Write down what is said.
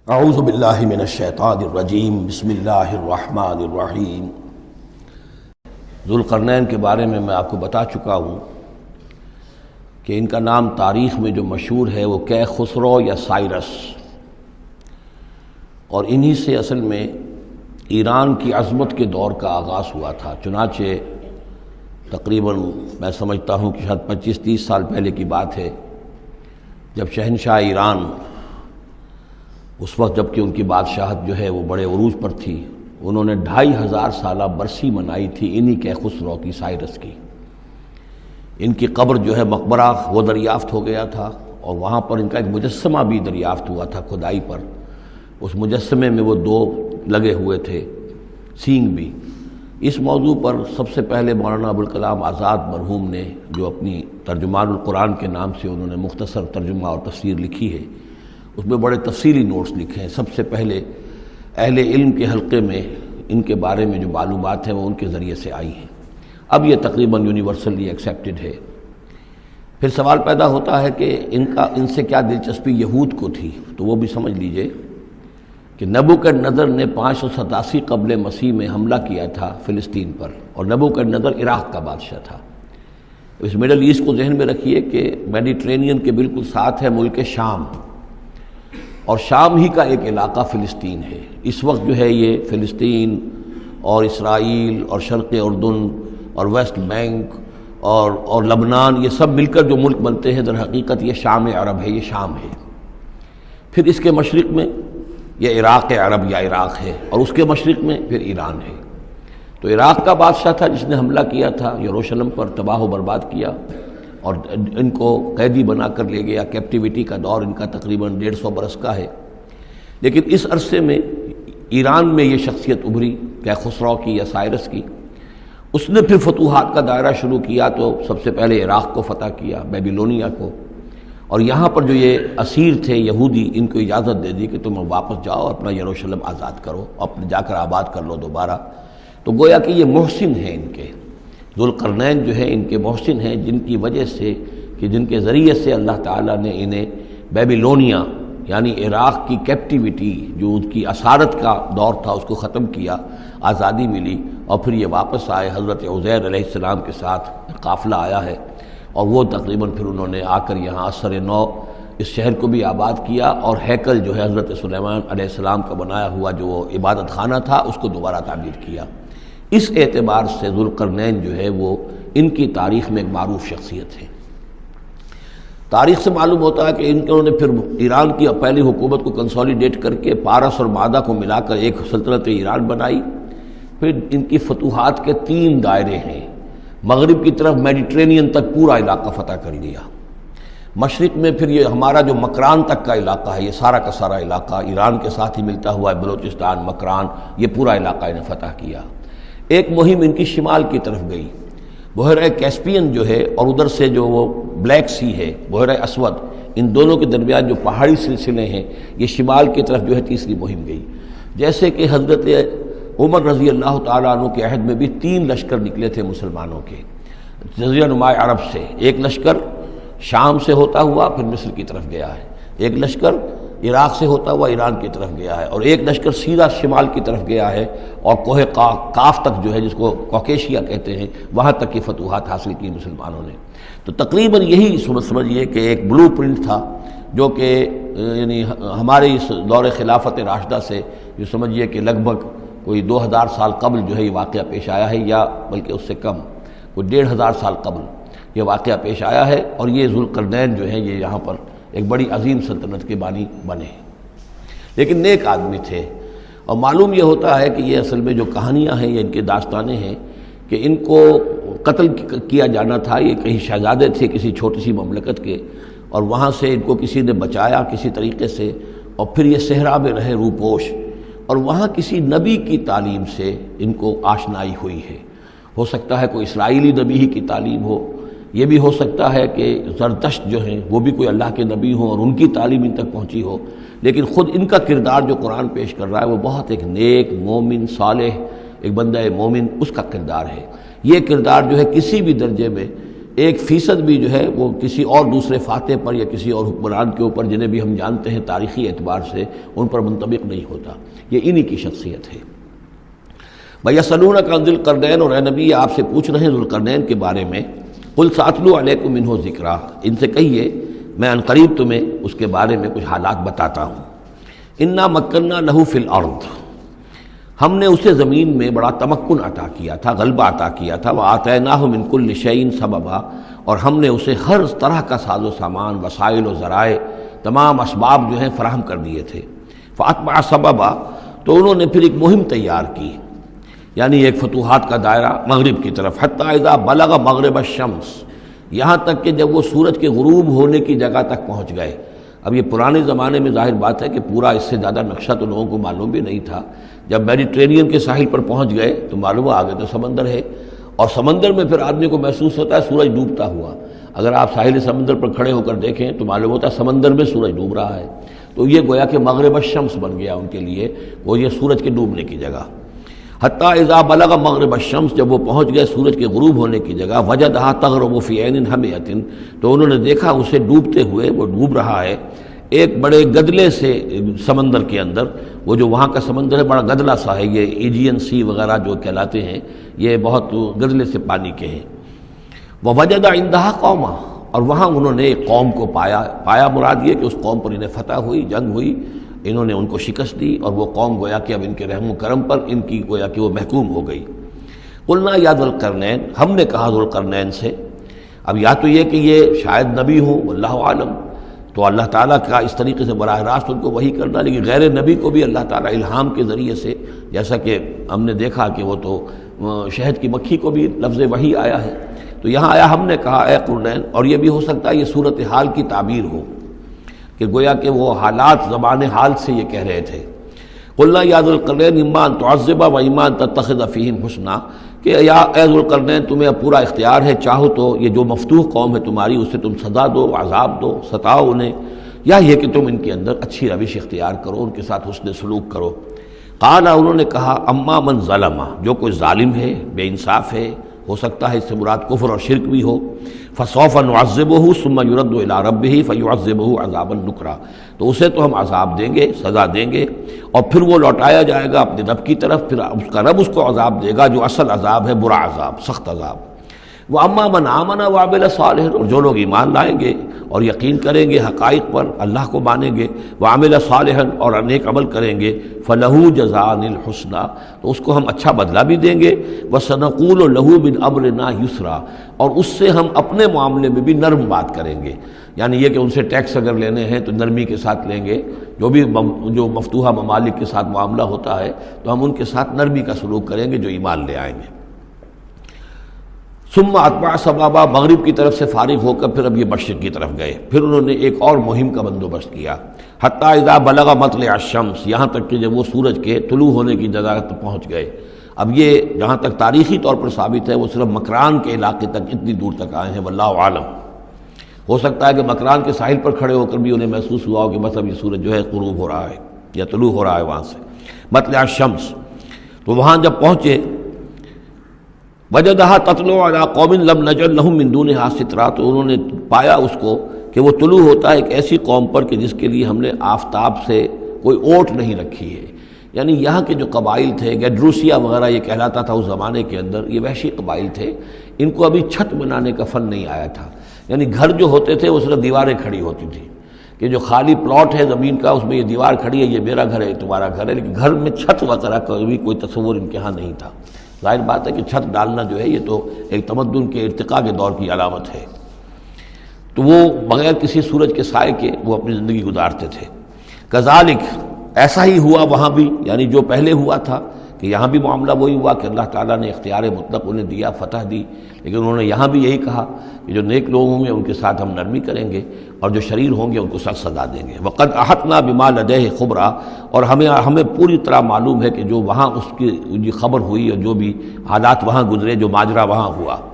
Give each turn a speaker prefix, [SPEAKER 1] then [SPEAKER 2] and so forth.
[SPEAKER 1] اعوذ باللہ من الشیطان الرجیم بسم اللہ الرحمن الرحیم۔ ذوالقرنین کے بارے میں آپ کو بتا چکا ہوں کہ ان کا نام تاریخ میں جو مشہور ہے وہ کیخسرو یا سائرس، اور انہی سے اصل میں ایران کی عظمت کے دور کا آغاز ہوا تھا۔ چنانچہ تقریباً میں سمجھتا ہوں کہ شاید 25-30 سال پہلے کی بات ہے، جب شہنشاہ ایران، اس وقت جب کہ ان کی بادشاہت جو ہے وہ بڑے عروج پر تھی، انہوں نے 2500 سالہ برسی منائی تھی انہی کیخسرو کی، سائرس کی۔ ان کی قبر جو ہے مقبرہ وہ دریافت ہو گیا تھا، اور وہاں پر ان کا ایک مجسمہ بھی دریافت ہوا تھا کھدائی پر۔ اس مجسمے میں وہ 2 لگے ہوئے تھے، سینگ بھی۔ اس موضوع پر سب سے پہلے مولانا ابوالکلام آزاد مرحوم نے، جو اپنی ترجمان القرآن کے نام سے انہوں نے مختصر ترجمہ اور تفسیر لکھی ہے، اس میں بڑے تفصیلی نوٹس لکھے ہیں۔ سب سے پہلے اہل علم کے حلقے میں ان کے بارے میں جو معلومات ہیں وہ ان کے ذریعے سے آئی ہیں۔ اب یہ تقریباً یونیورسلی ایکسیپٹڈ ہے۔ پھر سوال پیدا ہوتا ہے کہ ان سے کیا دلچسپی یہود کو تھی، تو وہ بھی سمجھ لیجئے کہ نبوکدنضر نے 587 قبل مسیح میں حملہ کیا تھا فلسطین پر، اور نبوکدنضر عراق کا بادشاہ تھا۔ اس مڈل ایسٹ کو ذہن میں رکھیے کہ میڈیٹرینین کے بالکل ساتھ ہے ملک شام، اور شام ہی کا ایک علاقہ فلسطین ہے۔ اس وقت جو ہے یہ فلسطین اور اسرائیل اور شرق اردن اور ویسٹ بینک اور لبنان، یہ سب مل کر جو ملک بنتے ہیں، در حقیقت یہ شام عرب ہے، یہ شام ہے۔ پھر اس کے مشرق میں یہ عراق عرب یا عراق ہے، اور اس کے مشرق میں پھر ایران ہے۔ تو عراق کا بادشاہ تھا جس نے حملہ کیا تھا یروشلم پر، تباہ و برباد کیا، اور ان کو قیدی بنا کر لے گیا۔ کیپٹیوٹی کا دور ان کا تقریباً 150 برس کا ہے۔ لیکن اس عرصے میں ایران میں یہ شخصیت ابھری کیخسرو کی یا سائرس کی۔ اس نے پھر فتوحات کا دائرہ شروع کیا، تو سب سے پہلے عراق کو فتح کیا، بیبیلونیا کو، اور یہاں پر جو یہ اسیر تھے یہودی، ان کو اجازت دے دی کہ تم واپس جاؤ، اپنا یروشلم آزاد کرو، اپنے جا کر آباد کر لو دوبارہ۔ تو گویا کہ یہ محسن ہیں ان کے، ذوالقرنین جو ہے ان کے محسن ہیں، جن کی وجہ سے کہ جن کے ذریعے سے اللہ تعالیٰ نے انہیں بیبیلونیا یعنی عراق کی کیپٹیوٹی، جو ان کی اسارت کا دور تھا، اس کو ختم کیا، آزادی ملی، اور پھر یہ واپس آئے۔ حضرت عزیر علیہ السلام کے ساتھ قافلہ آیا ہے، اور وہ تقریباً پھر انہوں نے آ کر یہاں عصر نو اس شہر کو بھی آباد کیا، اور ہیکل جو ہے حضرت سلیمان علیہ السلام کا بنایا ہوا جو عبادت خانہ تھا، اس کو دوبارہ تعمیر کیا۔ اس اعتبار سے ذوالقرنین جو ہے وہ ان کی تاریخ میں ایک معروف شخصیت ہے۔ تاریخ سے معلوم ہوتا ہے کہ انہوں نے پھر ایران کی پہلی حکومت کو کنسولیڈیٹ کر کے پارس اور مادہ کو ملا کر ایک سلطنت ایران بنائی۔ پھر ان کی فتوحات کے 3 دائرے ہیں۔ مغرب کی طرف میڈیٹرینین تک پورا علاقہ فتح کر لیا۔ مشرق میں پھر یہ ہمارا جو مکران تک کا علاقہ ہے، یہ سارا کا سارا علاقہ ایران کے ساتھ ہی ملتا ہوا ہے، بلوچستان، مکران، یہ پورا علاقہ انہیں فتح کیا۔ ایک مہم ان کی شمال کی طرف گئی، بحیرہ کیسپین جو ہے، اور ادھر سے جو وہ بلیک سی ہے، بحیرہ اسود، ان دونوں کے درمیان جو پہاڑی سلسلے ہیں، یہ شمال کی طرف جو ہے تیسری مہم گئی۔ جیسے کہ حضرت عمر رضی اللہ تعالیٰ عنہ کے عہد میں بھی 3 لشکر نکلے تھے مسلمانوں کے جزیرہ نما عرب سے۔ ایک لشکر شام سے ہوتا ہوا پھر مصر کی طرف گیا ہے، ایک لشکر عراق سے ہوتا ہوا ایران کی طرف گیا ہے، اور ایک لشکر سیدھا شمال کی طرف گیا ہے، اور کوہ کاف تک جو ہے، جس کو کوکیشیا کہتے ہیں، وہاں تک کی فتوحات حاصل کی مسلمانوں نے۔ تو تقریباً یہی سمجھیے کہ ایک بلو پرنٹ تھا، جو کہ یعنی ہمارے اس دور خلافت راشدہ سے جو سمجھیے کہ لگ بھگ کوئی 2000 سال قبل جو ہے یہ واقعہ پیش آیا ہے، یا بلکہ اس سے کم، کوئی 1500 سال قبل یہ واقعہ پیش آیا ہے، اور یہ ذوالقرنین جو ہیں یہ یہاں پر ایک بڑی عظیم سلطنت کے بانی بنے۔ لیکن نیک آدمی تھے، اور معلوم یہ ہوتا ہے کہ یہ اصل میں جو کہانیاں ہیں، یہ ان کے داستانیں ہیں کہ ان کو قتل کیا جانا تھا۔ یہ کہیں شہزادے تھے کسی چھوٹی سی مملکت کے، اور وہاں سے ان کو کسی نے بچایا کسی طریقے سے، اور پھر یہ صحرا میں رہے روپوش، اور وہاں کسی نبی کی تعلیم سے ان کو آشنائی ہوئی ہے۔ ہو سکتا ہے کوئی اسرائیلی نبی ہی کی تعلیم ہو، یہ بھی ہو سکتا ہے کہ زرتشت جو ہیں وہ بھی کوئی اللہ کے نبی ہوں اور ان کی تعلیم ان تک پہنچی ہو، لیکن خود ان کا کردار جو قرآن پیش کر رہا ہے وہ بہت ایک نیک، مومن، صالح، ایک بندہ مومن، اس کا کردار ہے۔ یہ کردار جو ہے کسی بھی درجے میں 1% بھی جو ہے وہ کسی اور دوسرے فاتح پر یا کسی اور حکمران کے اوپر جنہیں بھی ہم جانتے ہیں تاریخی اعتبار سے ان پر منطبق نہیں ہوتا. یہ انہی کی شخصیت ہے. وَيَسْأَلُونَكَ عَنِ ذِي الْقَرْنَيْنِ، اور اے نبی آپ سے پوچھ رہے ہیں ذوالقرنین کے بارے میں. قُلْ سَأَتْلُو عَلَيْكُم مِّنْهُ ذِكْرًا، ان سے کہیے میں عن قریب تمہیں اس کے بارے میں کچھ حالات بتاتا ہوں. اِنَّا مَكَّنَّا لَهُ فِي الْأَرْضِ، ہم نے اسے زمین میں بڑا تمکن عطا کیا تھا، غلبہ عطا کیا تھا. وَآتَيْنَاهُ مِن كُلِّ شَيْءٍ سَبَبًا، اور ہم نے اسے ہر طرح کا ساز و سامان، وسائل و ذرائع، تمام اسباب جو ہیں فراہم کر دیے تھے. فَأَتْبَعَ سَبَبًا، تو انہوں نے پھر ایک مہم تیار کی، یعنی ایک فتوحات کا دائرہ مغرب کی طرف. حتیٰ اذا بلغ مغرب الشمس، یہاں تک کہ جب وہ سورج کے غروب ہونے کی جگہ تک پہنچ گئے. اب یہ پرانے زمانے میں ظاہر بات ہے کہ پورا اس سے زیادہ نقشہ تو لوگوں کو معلوم بھی نہیں تھا. جب میڈیٹرینین کے ساحل پر پہنچ گئے تو معلوم ہوا آگے تو سمندر ہے، اور سمندر میں پھر آدمی کو محسوس ہوتا ہے سورج ڈوبتا ہوا. اگر آپ ساحل سمندر پر کھڑے ہو کر دیکھیں تو معلوم ہوتا ہے سمندر میں سورج ڈوب رہا ہے. تو یہ گویا کہ مغرب الشمس بن گیا ان کے لیے، وہ یہ سورج کے ڈوبنے کی جگہ. حتیٰ اذا بلغ مغرب الشمس، جب وہ پہنچ گئے سورج کے غروب ہونے کی جگہ. وجدہا تغرب فی عین حمیۃ، تو انہوں نے دیکھا اسے ڈوبتے ہوئے، وہ ڈوب رہا ہے ایک بڑے گدلے سے سمندر کے اندر. وہ جو وہاں کا سمندر ہے بڑا گدلا سا ہے، یہ ایجین سی وغیرہ جو کہلاتے ہیں یہ بہت گدلے سے پانی کے ہیں. ووجد عندہا قوما، اور وہاں انہوں نے ایک قوم کو پایا مراد یہ کہ اس قوم پر انہیں فتح ہوئی، جنگ ہوئی، انہوں نے ان کو شکست دی، اور وہ قوم گویا کہ اب ان کے رحم و کرم پر ان کی گویا کہ وہ محکوم ہو گئی. قلنا یا ذوالقرنین، ہم نے کہا ذوالقرنین سے. اب یا تو یہ کہ یہ شاید نبی ہوں، واللہ عالم، تو اللہ تعالیٰ کا اس طریقے سے براہ راست ان کو وحی کرنا. لیکن غیر نبی کو بھی اللہ تعالیٰ الہام کے ذریعے سے، جیسا کہ ہم نے دیکھا کہ وہ تو شہد کی مکھی کو بھی لفظ وحی آیا ہے، تو یہاں آیا ہم نے کہا اے قرنین. اور یہ بھی ہو سکتا ہے یہ صورتحال کی تعبیر ہو کہ گویا کہ وہ حالات زبان حال سے یہ کہہ رہے تھے. قلنا یا ذوالقرنین اما ان تعذب و اما ان تتخذ فیہم حسنا، کہ یا اے ذوالقرنین تمہیں اب پورا اختیار ہے، چاہو تو یہ جو مفتوح قوم ہے تمہاری اسے تم سزا دو، عذاب دو، ستاؤ انہیں، یا یہ کہ تم ان کے اندر اچھی روش اختیار کرو، ان کے ساتھ حسن سلوک کرو. قال، انہوں نے کہا اما من ظلم، جو کوئی ظالم ہے، بے انصاف ہے، ہو سکتا ہے اس سے مراد کفر اور شرک بھی ہو. فسوف نعذبہ ثم یرد الی ربہ فیعذبہ عذابا نکرا، تو اسے تو ہم عذاب دیں گے، سزا دیں گے، اور پھر وہ لوٹایا جائے گا اپنے رب کی طرف، پھر اس کا رب اس کو عذاب دے گا جو اصل عذاب ہے، برا عذاب، سخت عذاب. وَأَمَّا مَنْ آمَنَ وَعَمِلَ صَالِحًا، اور جو لوگ ایمان لائیں گے اور یقین کریں گے حقائق پر، اللہ کو مانیں گے، وَعَمِلَ صَالِحًا، اور نیک عمل کریں گے، فَلَهُ جَزَاءً الْحُسْنَى، تو اس کو ہم اچھا بدلہ بھی دیں گے. وَسَنَقُولُ لَهُ مِنْ أَمْرِنَا يُسْرًا، اور اس سے ہم اپنے معاملے میں بھی نرم بات کریں گے. یعنی یہ کہ ان سے ٹیکس اگر لینے ہیں تو نرمی کے ساتھ لیں گے، جو مفتوحہ ممالک کے ساتھ معاملہ ہوتا ہے تو ہم ان کے ساتھ نرمی کا سلوک کریں گے جو ایمان لے آئیں گے. ثم اتبع سبابا، مغرب کی طرف سے فارغ ہو کر پھر اب یہ مشرق کی طرف گئے. پھر انہوں نے ایک اور مہم کا بندوبست کیا. حتیٰ اذا بلغ مطلع الشمس، یہاں تک کہ جب وہ سورج کے طلوع ہونے کی جگہ تک پہنچ گئے. اب یہ جہاں تک تاریخی طور پر ثابت ہے وہ صرف مکران کے علاقے تک اتنی دور تک آئے ہیں، واللہ عالم. ہو سکتا ہے کہ مکران کے ساحل پر کھڑے ہو کر بھی انہیں محسوس ہوا ہو کہ بس اب یہ سورج جو ہے غروب ہو رہا ہے یا طلوع ہو رہا ہے وہاں سے مطلع الشمس. تو وہاں جب پہنچے وجدہا تطلع علی قوم لم نجعل لہم من دونہا سترا، تو انہوں نے پایا اس کو کہ وہ طلوع ہوتا ہے ایک ایسی قوم پر کہ جس کے لیے ہم نے آفتاب سے کوئی اوٹ نہیں رکھی ہے. یعنی یہاں کے جو قبائل تھے، گیڈروسیا وغیرہ یہ کہلاتا تھا اس زمانے کے اندر، یہ وحشی قبائل تھے، ان کو ابھی چھت بنانے کا فن نہیں آیا تھا. یعنی گھر جو ہوتے تھے وہ صرف دیواریں کھڑی ہوتی تھیں کہ جو خالی پلاٹ ہے زمین کا اس میں یہ دیوار کھڑی ہے، یہ میرا گھر ہے، تمہارا گھر ہے، لیکن گھر میں چھت وغیرہ کا بھی کوئی تصور ان کے ہاں نہیں تھا. ظاہر بات ہے کہ چھت ڈالنا جو ہے یہ تو ایک تمدن کے ارتقاء کے دور کی علامت ہے. تو وہ بغیر کسی سورج کے سائے کے وہ اپنی زندگی گزارتے تھے. کذالک، ایسا ہی ہوا وہاں بھی، یعنی جو پہلے ہوا تھا کہ یہاں بھی معاملہ وہی ہوا کہ اللہ تعالیٰ نے اختیار مطلق انہیں دیا، فتح دی، لیکن انہوں نے یہاں بھی یہی کہا کہ جو نیک لوگ ہوں گے ان کے ساتھ ہم نرمی کریں گے اور جو شریر ہوں گے ان کو سخت سزا دیں گے. وقد احطنا بما لدیہ خبرا، اور ہمیں پوری طرح معلوم ہے کہ جو وہاں اس کی خبر ہوئی اور جو بھی حالات وہاں گزرے، جو ماجرا وہاں ہوا.